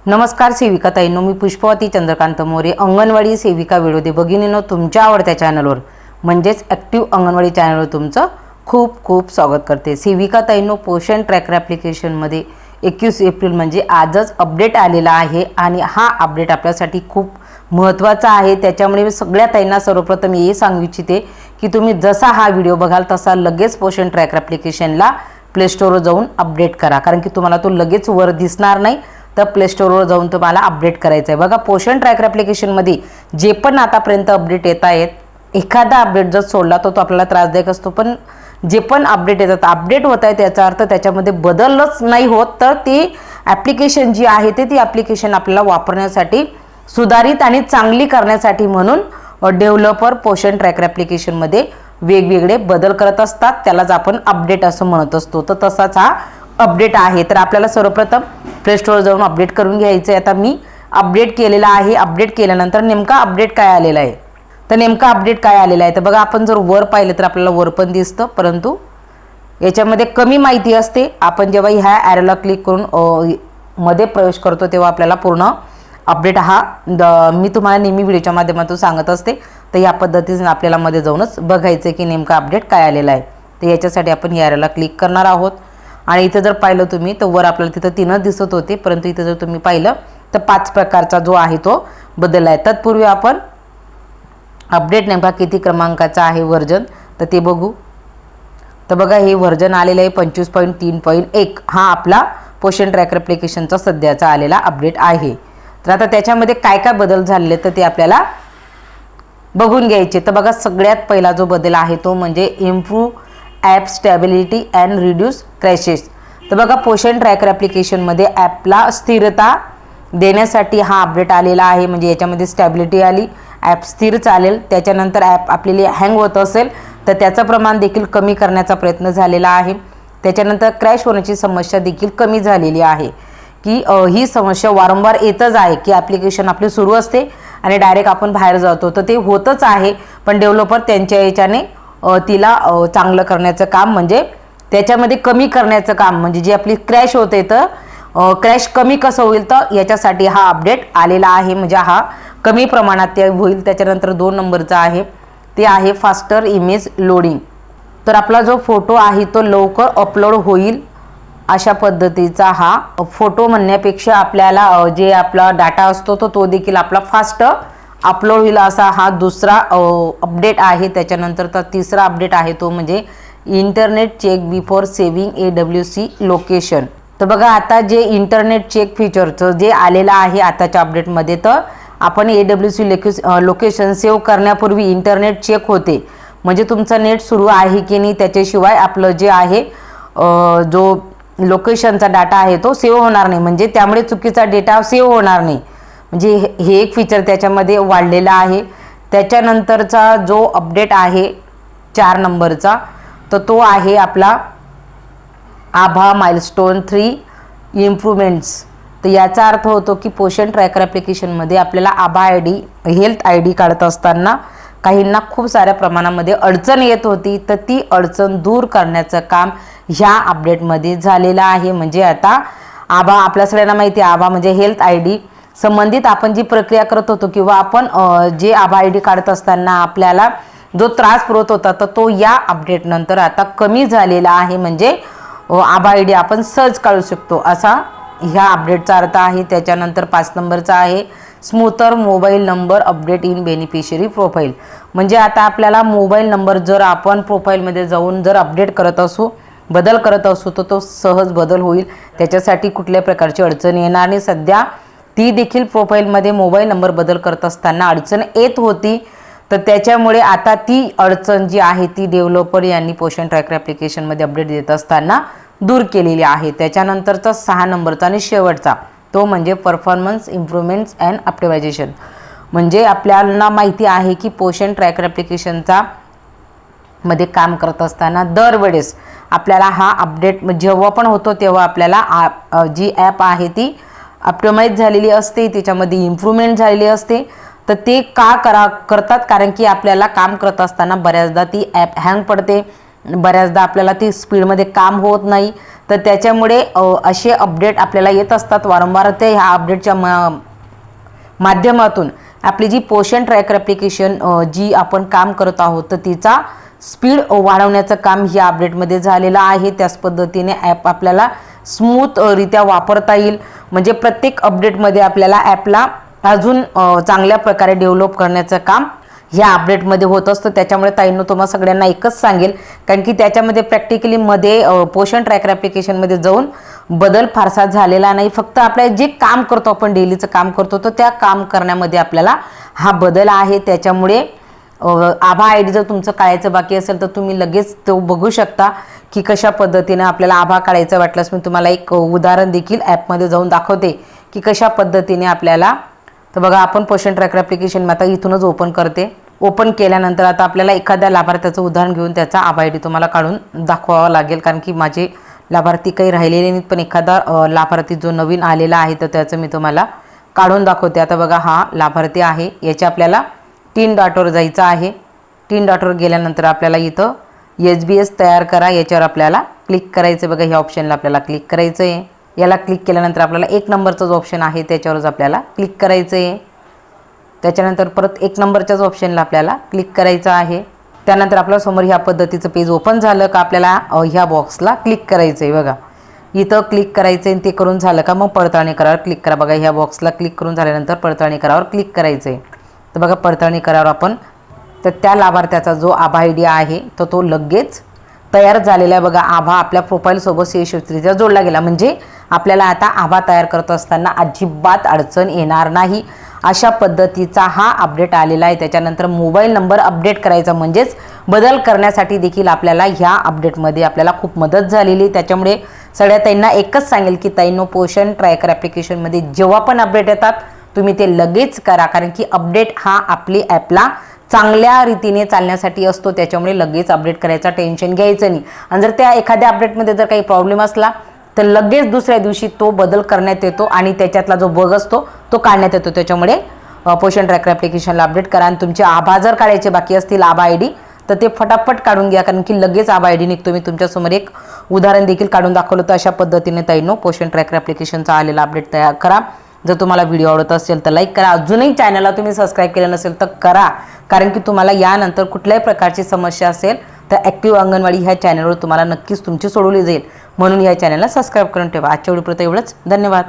नमस्कार सेविका ताईंनो, मी पुष्पवती चंद्रकांत मोरे, अंगणवाडी सेविका व्हिडिओ भगिनींनो, तुमच्या आवडत्या चॅनलवर म्हणजेच ॲक्टिव्ह अंगणवाडी चॅनलवर तुमचं खूप खूप स्वागत करते। सेविका ताईंनो, पोषण ट्रॅकर ॲप्लिकेशनमध्ये 21 एप्रिल म्हणजे आजच अपडेट आलेला आहे आणि हा अपडेट आपल्यासाठी खूप महत्त्वाचा आहे। त्याच्यामुळे मी सगळ्या ताईंना सर्वप्रथम हे सांगू इच्छिते की तुम्ही जसा हा व्हिडिओ बघाल तसा लगेच पोषण ट्रॅकर ॲप्लिकेशनला प्ले स्टोरवर जाऊन अपडेट करा, कारण की तुम्हाला तो लगेच वर दिसणार नाही, तर प्ले स्टोरवर जाऊन तुम्हाला अपडेट करायचं आहे। बघा, पोषण ट्रॅकर ॲप्लिकेशनमध्ये जे पण आतापर्यंत अपडेट येत आहेत, एखादा अपडेट जर सोडला तर तो आपल्याला त्रासदायक असतो, पण जे पण अपडेट येतात, अपडेट होत आहे त्याचा अर्थ त्याच्यामध्ये बदलच नाही होत, तर ती ॲप्लिकेशन जी आहे ती ॲप्लिकेशन आपल्याला वापरण्यासाठी सुधारित आणि चांगली करण्यासाठी म्हणून डेव्हलपर पोषण ट्रॅकर ॲप्लिकेशनमध्ये वेगवेगळे बदल करत असतात, त्यालाच आपण अपडेट असं म्हणत असतो। तर तसाच हा अपडेट आहे। तर आपल्याला सर्वप्रथम प्ले स्टोर जाऊन अपडेट करून घ्यायचं आहे। आता मी अपडेट केलेला आहे। अपडेट केल्यानंतर नेमका अपडेट काय आलेला आहे, तर नेमका अपडेट काय आलेला आहे तर बघा, आपण जर वर पाहिलं तर आपल्याला वर पण दिसतं, परंतु याच्यामध्ये कमी माहिती असते। आपण जेव्हा ह्या ॲरोला क्लिक करून मध्ये प्रवेश करतो तेव्हा आपल्याला पूर्ण अपडेट हा मी तुम्हाला नेहमी व्हिडिओच्या माध्यमातून सांगत असते, तर या पद्धतीने आपल्याला मध्ये जाऊनच बघायचं की नेमका अपडेट काय आलेला आहे। तर याच्यासाठी आपण या ॲरोला क्लिक करणार आहोत आणि इथे जर पाहिलं तुम्ही तर वर आपल्याला तिथं 3च दिसत होते, परंतु इथे जर तुम्ही पाहिलं तर 5 प्रकारचा जो आहे तो बदलला आहे। तत्पूर्वी आपण अपडेट नेमका किती क्रमांकाचा आहे व्हर्जन तर ते बघू। तर बघा, हे व्हर्जन आलेलं आहे 25.3.1, हा आपला पोषण ट्रॅकर ॲप्लिकेशनचा सध्याचा आलेला अपडेट आहे। तर आता त्याच्यामध्ये काय काय बदल झाले तर ते आपल्याला बघून घ्यायचे। तर बघा, सगळ्यात पहिला जो बदल आहे तो म्हणजे improve app stability and reduce crashes. तर बघा, पोषण ट्रॅकर ॲप्लिकेशनमध्ये ॲपला स्थिरता देण्यासाठी हा अपडेट आलेला आहे। म्हणजे याच्यामध्ये स्टॅबिलिटी आली, ॲप स्थिर चालेल, त्याच्यानंतर ॲप आपल्याला हँग होत असेल तर त्याचं प्रमाण देखील कमी करण्याचा प्रयत्न झालेला आहे। त्याच्यानंतर क्रॅश होण्याची समस्या देखील कमी झालेली आहे, की ही समस्या वारंवार येतच आहे की ॲप्लिकेशन आपली सुरू असते आणि डायरेक्ट आपण बाहेर जातो, तर ते होतच आहे, पण डेव्हलपर त्यांच्या याच्याने तिला चांगलं करण्याचं काम म्हणजे त्याच्यामध्ये कमी करण्याचं काम म्हणजे जी आपली क्रॅश होते तर क्रॅश कमी कसं होईल तर याच्यासाठी हा अपडेट आलेला आहे। म्हणजे हा कमी प्रमाणात ते होईल। त्याच्यानंतर 2 नंबरचा आहे ते आहे फास्टर इमेज लोडिंग। तर आपला जो फोटो आहे तो लवकर अपलोड होईल अशा पद्धतीचा हा फोटो म्हणण्यापेक्षा आपल्याला जे आपला डाटा असतो तो देखील आपला फास्ट अपलोड होईल असा हा दुसरा अपडेट आहे। त्याच्यानंतर तर तिसरा अपडेट आहे तो म्हणजे internet check before saving AWC location. तर बघा, आता जे इंटरनेट चेक फीचरचं जे आलेलं आहे आताच्या अपडेटमध्ये, तर आपण AWC लोकेशन सेव्ह करण्यापूर्वी इंटरनेट चेक होते, म्हणजे तुमचं नेट सुरू आहे की नाही, त्याच्याशिवाय आपलं जे आहे जो लोकेशनचा डाटा आहे तो सेव्ह होणार नाही, म्हणजे त्यामुळे चुकीचा डेटा सेव्ह होणार नाही, म्हणजे हे एक फीचर त्याच्यामध्ये वाढलेलं आहे। त्याच्यानंतरचा जो अपडेट आहे 4 नंबरचा तर तो आहे आपला आभा माइलस्टोन 3 इम्प्रूव्हमेंट्स। तर याचा अर्थ होतो की पोषण ट्रॅकर ॲप्लिकेशनमध्ये आपल्याला आभा ID हेल्थ ID काढत असताना काहींना खूप साऱ्या प्रमाणामध्ये अडचण येत होती, तर ती अडचण दूर करण्याचं काम ह्या अपडेटमध्ये झालेलं आहे। म्हणजे आता आभा आपल्या सगळ्यांना माहिती आहे, आभा म्हणजे हेल्थ ID संबंधित आपण जी प्रक्रिया करत होतो किंवा आपण जे आभा ID काढत असताना आपल्याला जो त्रास पुरवत होता तर तो या अपडेट नंतर आता कमी झालेला आहे। म्हणजे आभा ID आपण सहज काढू शकतो असा ह्या अपडेटचा अर्थ आहे। त्याच्यानंतर 5 नंबरचा आहे smoother mobile number update in beneficiary profile. म्हणजे आता आपल्याला मोबाईल नंबर जर आपण प्रोफाईलमध्ये जाऊन जर अपडेट करत असू, बदल करत असू, तर तो सहज बदल होईल, त्याच्यासाठी कुठल्या प्रकारची अडचण येणार नाही। सध्या ती देखील प्रोफाईलमध्ये मोबाईल नंबर बदल करत असताना अडचण येत होती, तर त्याच्यामुळे आता ती अडचण जी आहे ती डेव्हलपर यांनी पोषण ट्रॅकर ॲप्लिकेशनमध्ये अपडेट देत असताना दूर केलेली आहे। त्याच्यानंतरचा 6 नंबरचा आणि शेवटचा तो म्हणजे परफॉर्मन्स इम्प्रूव्हमेंट्स अँड ऑप्टिमायझेशन। म्हणजे आपल्याला माहिती आहे की पोषण ट्रॅकर ॲप्लिकेशनचा मध्ये काम करत असताना दरवेळेस आपल्याला हा अपडेट जेव्हा पण होतो तेव्हा आपल्याला जी ॲप आहे ती ऑप्टिमाइज झालेली असते, त्याच्यामध्ये इम्प्रूव्हमेंट झालेली असते। तर ते का करतात, कारण की आपल्याला काम करत असताना बऱ्याचदा ती ॲप हँग पडते, बऱ्याचदा आपल्याला ती स्पीडमध्ये काम होत नाही, तर त्याच्यामुळे असे अपडेट आपल्याला येत असतात वारंवार. ते ह्या अपडेटच्या माध्यमातून आपली जी पोषण ट्रॅकर ॲप्लिकेशन जी आपण काम करत आहोत तर तिचा स्पीड वाढवण्याचं काम या अपडेटमध्ये झालेलं आहे. त्याच पद्धतीने ॲप आपल्याला स्मूथरित्या वापरता येईल. म्हणजे प्रत्येक अपडेटमध्ये आपल्याला ॲपला अजून चांगल्या प्रकारे डेव्हलप करण्याचं काम ह्या अपडेटमध्ये होत असतं. त्याच्यामुळे ताईंनो तुम्हाला सगळ्यांना एकच सांगेल, कारण की त्याच्यामध्ये प्रॅक्टिकली मध्ये पोषण ट्रॅकर ॲप्लिकेशनमध्ये जाऊन बदल फारसा झालेला नाही. फक्त आपल्या जे काम करतो आपण डेलीचं काम करतो तर त्या काम करण्यामध्ये आपल्याला हा बदल आहे. त्याच्यामुळे आभा आय डी जर तुमचं काढायचं बाकी असेल तर तुम्ही लगेच तो बघू शकता की कशा पद्धतीने आपल्याला आभा काढायचं वाटल्यास मी तुम्हाला एक उदाहरण देखील ॲपमध्ये जाऊन दाखवते की कशा पद्धतीने आपल्याला. तर बघा आपण पोषण ट्रॅकर ॲप्लिकेशन आता इथूनच ओपन करते. ओपन केल्यानंतर आता आपल्याला एखाद्या लाभार्थ्याचं उदाहरण घेऊन त्याचा आभा आय डी तुम्हाला काढून दाखवावा लागेल, कारण की माझे लाभार्थी काही राहिलेले नाहीत. पण एखादा लाभार्थी जो नवीन आलेला आहे तर त्याचं मी तुम्हाला काढून दाखवते. आता बघा हा लाभार्थी आहे, याच्या आपल्याला 3 डॉटवर जायचं आहे. 3 डॉटवर गेल्यानंतर आपल्याला इथं SBS तयार करा याच्यावर आपल्याला क्लिक करायचं. बघा ह्या ऑप्शनला आपल्याला क्लिक करायचं आहे. याला क्लिक केल्यानंतर आपल्याला 1 नंबरचा जो ऑप्शन आहे त्याच्यावरच आपल्याला क्लिक करायचं आहे. त्याच्यानंतर परत 1 नंबरच्याच ऑप्शनला आपल्याला क्लिक करायचं आहे. त्यानंतर आपल्यासमोर ह्या पद्धतीचं पेज ओपन झालं का आपल्याला ह्या बॉक्सला क्लिक करायचं आहे. बघा इथं क्लिक करायचं आहे. ते करून झालं का मग पडताळणी करावर क्लिक करा. बघा ह्या बॉक्सला क्लिक करून झाल्यानंतर पडताळणी करावर क्लिक करायचं आहे. तर बघा पडताळणी करावर आपण तर त्या लाभार्थ्याचा जो आभा आय डी आहे तर तो लगेच तयार झालेला आहे. बघा आभा आपल्या प्रोफाईलसोबत यशस्वीरित्या जोडला गेला. म्हणजे आपल्याला आता आभा तयार करत असताना अजिबात अडचण येणार नाही. अशा पद्धतीचा हा अपडेट आलेला आहे. त्याच्यानंतर मोबाईल नंबर अपडेट करायचा म्हणजेच बदल करण्यासाठी देखील आपल्याला ह्या अपडेटमध्ये आपल्याला खूप मदत झालेली. त्याच्यामुळे सगळ्या ताईंना एकच सांगेल की ताईंनो पोषण ट्रॅकर ॲप्लिकेशनमध्ये जेव्हा पण अपडेट येतात तुम्ही ते लगेच करा, कारण की अपडेट हा आपली ॲपला चांगल्या रीतीने चालण्यासाठी असतो. त्याच्यामुळे लगेच अपडेट करायचा टेन्शन घ्यायचं नाही. आणि जर त्या एखाद्या अपडेटमध्ये जर काही प्रॉब्लेम असला तर लगेच दुसऱ्या दिवशी तो बदल करण्यात येतो आणि त्याच्यातला जो बग असतो तो काढण्यात येतो. त्याच्यामुळे पोषण ट्रॅकर ॲप्लिकेशनला अपडेट करा. आणि तुमचे आभा जर काढायचे बाकी असतील आभा आय डी तर ते फटाफट काढून घ्या, कारण की लगेच आभा आय डी निघतो. मी तुमच्यासमोर एक उदाहरण देखील काढून दाखवलं. तर अशा पद्धतीने ताईंनो पोषण ट्रॅकर ॲप्लिकेशनचा आलेला अपडेट तयार करा. जर तुम्हाला व्हिडिओ आवडत असेल तर लाईक करा. अजूनही चॅनलला तुम्ही सबस्क्राईब केलं नसेल तर करा, कारण की तुम्हाला यानंतर कुठल्याही प्रकारची समस्या असेल तर ॲक्टिव्ह अंगणवाडी ह्या चॅनलवर तुम्हाला नक्कीच तुमची सोडवली जाईल. म्हणून या चॅनलला सबस्क्राईब करून ठेवा. आजच्या व्हिडिओपुरतं एवढंच. धन्यवाद.